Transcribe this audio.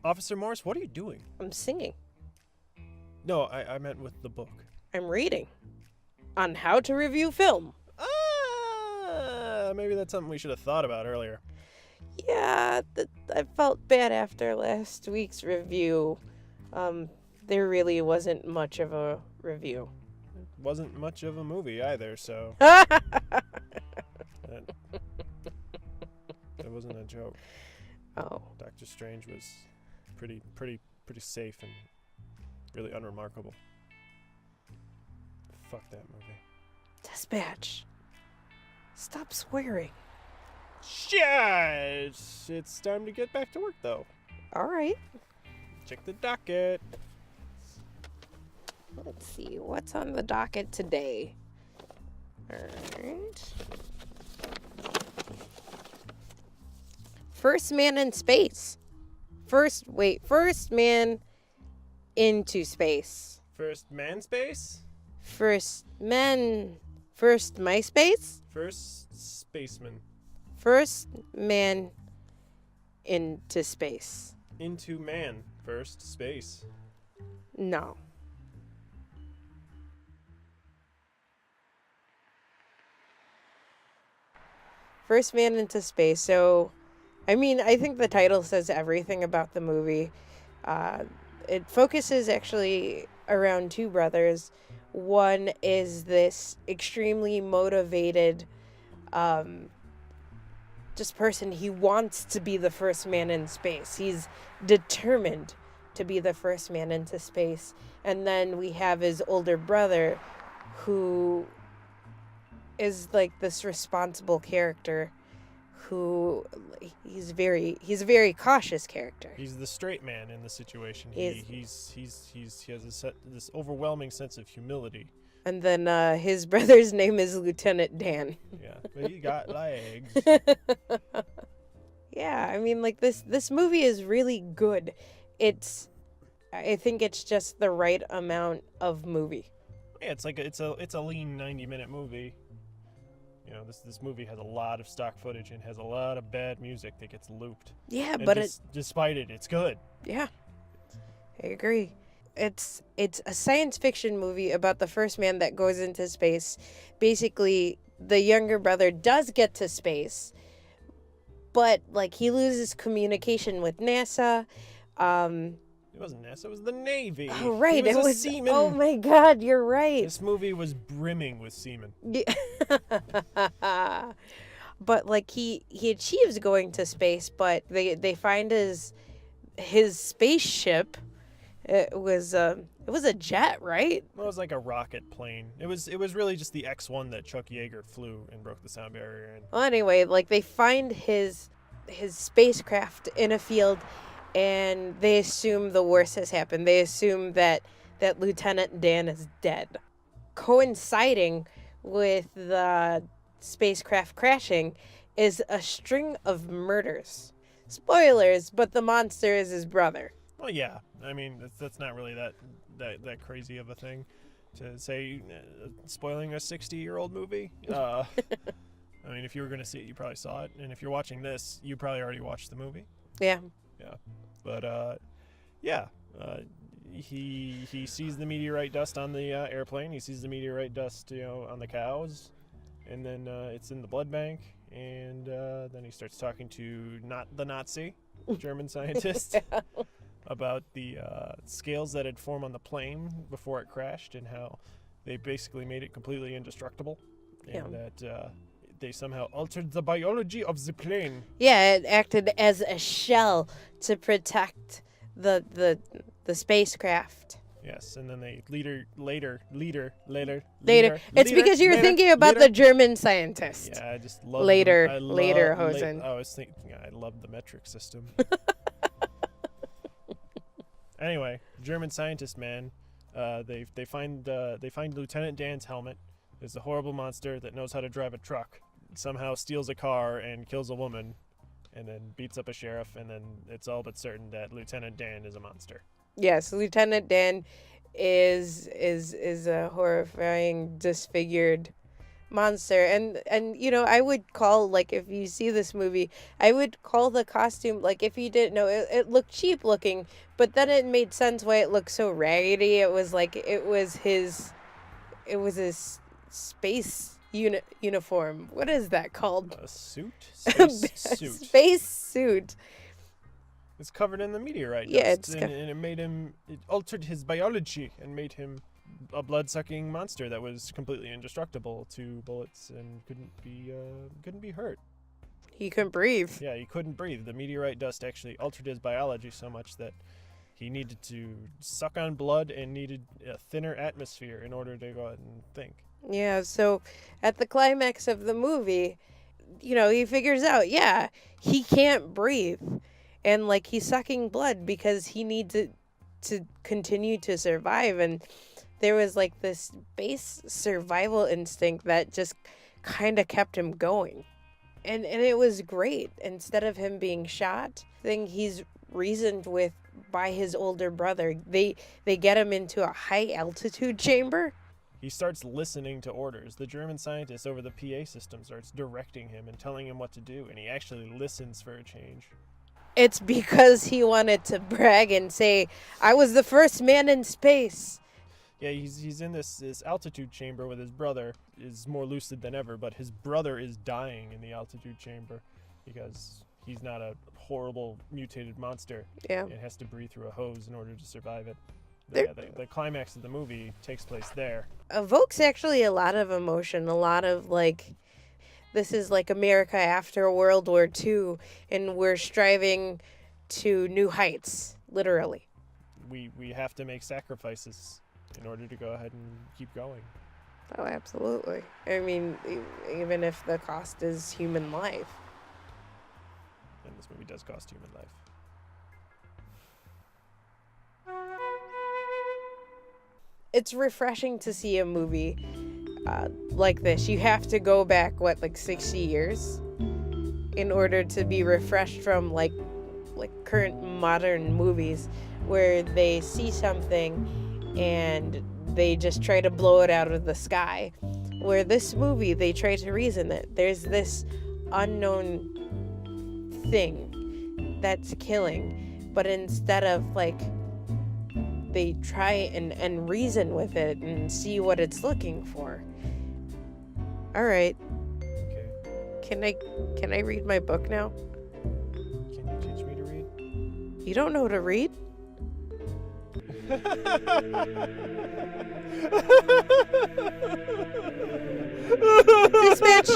Officer Morris, what are you doing? I'm singing. No, I meant with the book. I'm reading on how to review film. Maybe that's something we should have thought about earlier. Yeah, I felt bad after last week's review. There really wasn't much of a review. Wasn't much of a movie either, so It wasn't a joke. Oh. Doctor Strange was pretty safe and really unremarkable. Fuck that movie. Dispatch. Stop swearing. Shit! It's time to get back to work, though. All right. Check the docket. Let's see what's on the docket today. All right. First man in space. First man into space. First man space? First MySpace? First spaceman. First man into space. Into man. First space. No. First man into space. So, I mean, I think the title says everything about the movie. It focuses actually around two brothers. One is this extremely motivated, just person. He wants to be the first man in space. He's determined to be the first man into space. And then we have his older brother, who is like this responsible character, who he's a very cautious character. He's the straight man in the situation. He has this overwhelming sense of humility. And then his brother's name is Lieutenant Dan. Yeah, but he got legs. Yeah, I mean, like this movie is really good. I think it's just the right amount of movie. Yeah, it's a lean 90-minute movie. You know, this movie has a lot of stock footage and has a lot of bad music that gets looped. Yeah, and but despite it, it's good. Yeah, I agree. It's a science fiction movie about the first man that goes into space. Basically, the younger brother does get to space, but like he loses communication with NASA. It wasn't NASA, it was the Navy. Oh, right. He was a seaman. Oh my God, you're right. This movie was brimming with seamen. Yeah. But like he achieves going to space, but they find his spaceship. It was a jet, right? Well, it was like a rocket plane. It was really just the X-1 that Chuck Yeager flew and broke the sound barrier in. Well, anyway, like they find his spacecraft in a field, and they assume the worst has happened. They assume that Lieutenant Dan is dead. Coinciding with the spacecraft crashing is a string of murders. Spoilers, but the monster is his brother. Well, yeah. I mean, that's not really that crazy of a thing to say, spoiling a 60-year-old movie. I mean, if you were going to see it, you probably saw it. And if you're watching this, you probably already watched the movie. Yeah. Yeah. But, yeah. He sees the meteorite dust on the airplane. He sees the meteorite dust, on the cows. And then it's in the blood bank. And then he starts talking to not the Nazi, German scientist. Yeah. About the scales that had formed on the plane before it crashed and how they basically made it completely indestructible. And that they somehow altered the biology of the plane. Yeah, it acted as a shell to protect the spacecraft. Yes, and then they later. It's because you were thinking about the German scientist. Yeah, I just love Hosen. I was thinking, I love the metric system. Anyway, German scientist man, they find Lieutenant Dan's helmet. There's a horrible monster that knows how to drive a truck. Somehow steals a car and kills a woman, and then beats up a sheriff. And then it's all but certain that Lieutenant Dan is a monster. Yes, Lieutenant Dan is a horrifying, disfigured monster. And I would call, like, if you see this movie, I would call the costume, like, if you didn't know, it looked cheap looking, but then it made sense why it looked so raggedy. It was like it was his space uniform. What is that called? A suit? Space suit. Space suit. It's covered in the meteorite Yeah, dust, and it altered his biology and made him a blood-sucking monster that was completely indestructible to bullets and couldn't be hurt. He couldn't breathe. Yeah, he couldn't breathe. The meteorite dust actually altered his biology so much that he needed to suck on blood and needed a thinner atmosphere in order to go out and think. Yeah, so at the climax of the movie, he figures out, yeah, he can't breathe. And, like, he's sucking blood because he needs it to continue to survive. And there was, like, this base survival instinct that just kind of kept him going. And it was great. Instead of him being shot, he's reasoned with by his older brother. They get him into a high-altitude chamber. He starts listening to orders. The German scientist over the PA system starts directing him and telling him what to do, and he actually listens for a change. It's because he wanted to brag and say, I was the first man in space. Yeah, he's in this altitude chamber with his brother. Is more lucid than ever, but his brother is dying in the altitude chamber because he's not a horrible mutated monster. Yeah. It has to breathe through a hose in order to survive it. The climax of the movie takes place there. Evokes actually a lot of emotion, a lot of, like, this is like America after World War II, and we're striving to new heights, literally. We have to make sacrifices in order to go ahead and keep going. Oh, absolutely. I mean, even if the cost is human life. And this movie does cost human life. It's refreshing to see a movie like this. You have to go back, 60 years in order to be refreshed from like current modern movies where they see something and they just try to blow it out of the sky. Where this movie, they try to reason it. There's this unknown thing that's killing, but instead of they try and reason with it and see what it's looking for. All right. Okay. Can I read my book now? Can you teach me to read? You don't know to read? Dispatch!